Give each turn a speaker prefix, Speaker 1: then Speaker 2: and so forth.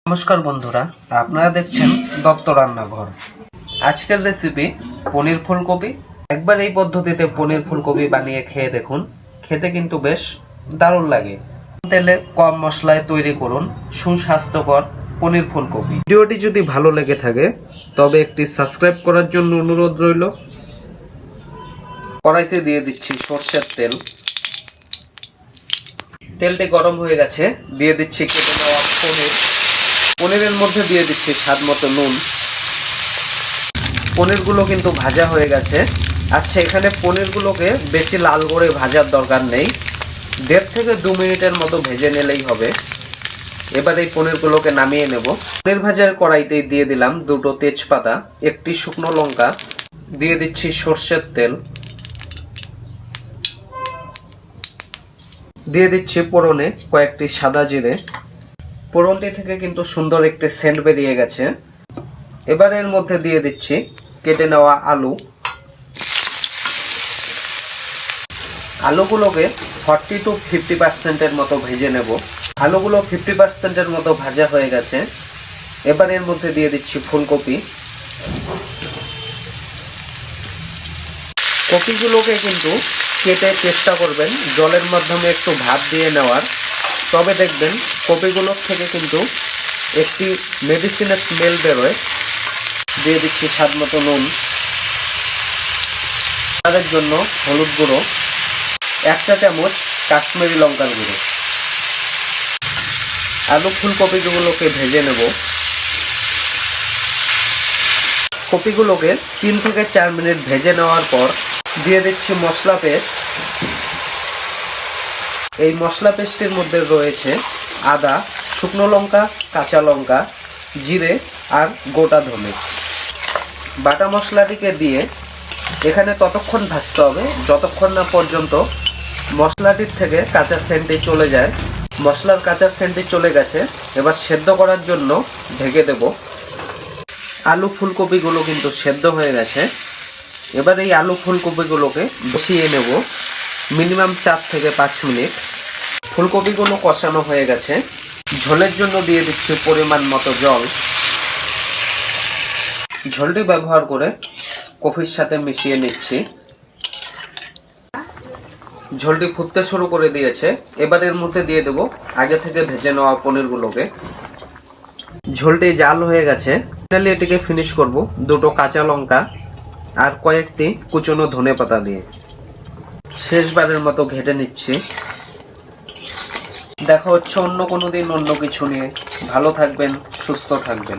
Speaker 1: নমস্কার বন্ধুরা, আপনারা দেখছেন দত্ত রান্নাঘর। আজকের রেসিপি পনির ফুলকপি। একবার এই পদ্ধতিতে পনির ফুলকপি বানিয়ে খেয়ে দেখুন, খেতে কিন্তু বেশ দারুণ লাগে। তেলে কম মশলায় তৈরি করুন সুস্বাস্থ্যকর পনির ফুলকপি। ভিডিওটি যদি ভালো লেগে থাকে তবে একটি সাবস্ক্রাইব করার জন্য অনুরোধ রইল। কড়াইতে দিয়ে দিচ্ছি সরষের তেল। তেলটি গরম হয়ে গেছে, দিয়ে দিচ্ছি কেটে নেওয়া পনিরের মধ্যে দিয়ে দিচ্ছি স্বাদ মতো নুন। পনিরগুলো কিন্তু ভাজা হয়ে গেছে। আচ্ছা, এখানে পনিরগুলোকে বেশি লাল করে ভাজার দরকার নেই, 1.5 থেকে 2 মিনিটের মতো ভেজে নিলেই হবে। এবার এই পনিরগুলোকে নামিয়ে নেব। পনির ভাজার কড়াইতেই দিয়ে দিলাম 2টো তেজপাতা, 1টি শুকনো লঙ্কা, দিয়ে দিচ্ছি সরষের তেল, দিয়ে দিচ্ছি ফোড়নে কয়েকটি সাদা জিরে। ফোড়নটি থেকে কিন্তু সুন্দর একটি সেন্ট বেরিয়ে গেছে। এবার এর মধ্যে দিয়ে দিচ্ছি কেটে নেওয়া আলু। আলুগুলোকে 40 to 50% মতো ভেজে নেব। আলুগুলো 50% মতো ভাজা হয়ে গেছে। এবার এর মধ্যে দিয়ে দিচ্ছি ফুলকপি। কপিগুলোকে কিন্তু কেটে চেষ্টা করবেন জলের মাধ্যমে একটু ভাপ দিয়ে নেওয়ার, তবে দেখবেন কপিগুলোর থেকে কিন্তু একটি মেডিসিনের স্মেল বেরোয়। দিয়ে দিচ্ছি স্বাদ মতো নুন, তাদের জন্য হলুদ গুঁড়ো, 1 চা চামচ কাশ্মীরি লঙ্কার গুঁড়ো। আলু ফুলকপিগুলোকে ভেজে নেব। কপিগুলোকে 3 থেকে 4 মিনিট ভেজে নেওয়ার পর দিয়ে দিচ্ছি মশলা পেস্ট। এই মশলা পেস্টের মধ্যে রয়েছে আদা, শুকনো লঙ্কা, কাঁচা লঙ্কা, জিরে আর গোটা ধনে। বাটা মশলাটিকে দিয়ে এখানে ততক্ষণ ভাজতে হবে যতক্ষণ না পর্যন্ত মশলাটির থেকে কাঁচা সেন্টটি চলে যায়। মশলার কাঁচা সেন্টটি চলে গেছে। এবার সেদ্ধ করার জন্য ঢেকে দেব। আলু ফুলকপিগুলো কিন্তু সেদ্ধ হয়ে গেছে। এবার এই আলু ফুলকপিগুলোকে বসিয়ে নেব মিনিমাম 4 থেকে 5 মিনিট। ফুলকপিগুলো কষানো হয়ে গেছে। ঝোলের জন্য দিয়ে দিচ্ছি পরিমাণ মতো জল। ঝোলটি ব্যবহার করে কফির সাথে মিশিয়ে নিচ্ছি। ঝোলটি ফুটতে শুরু করে দিয়েছে। এবার এর মধ্যে দিয়ে দেব আগে থেকে ভেজে নেওয়া পনিরগুলোকে। ঝোলটি জাল হয়ে গেছে। ফাইনালি এটিকে ফিনিশ করব 2টো কাঁচা লঙ্কা আর কয়েকটি কুচনো ধনেপাতা দিয়ে। শেষবারের মতো ঘেটে নিচ্ছি। দেখা হচ্ছে অন্য কোনো দিন অন্য কিছু নিয়ে। ভালো থাকবেন, সুস্থ থাকবেন।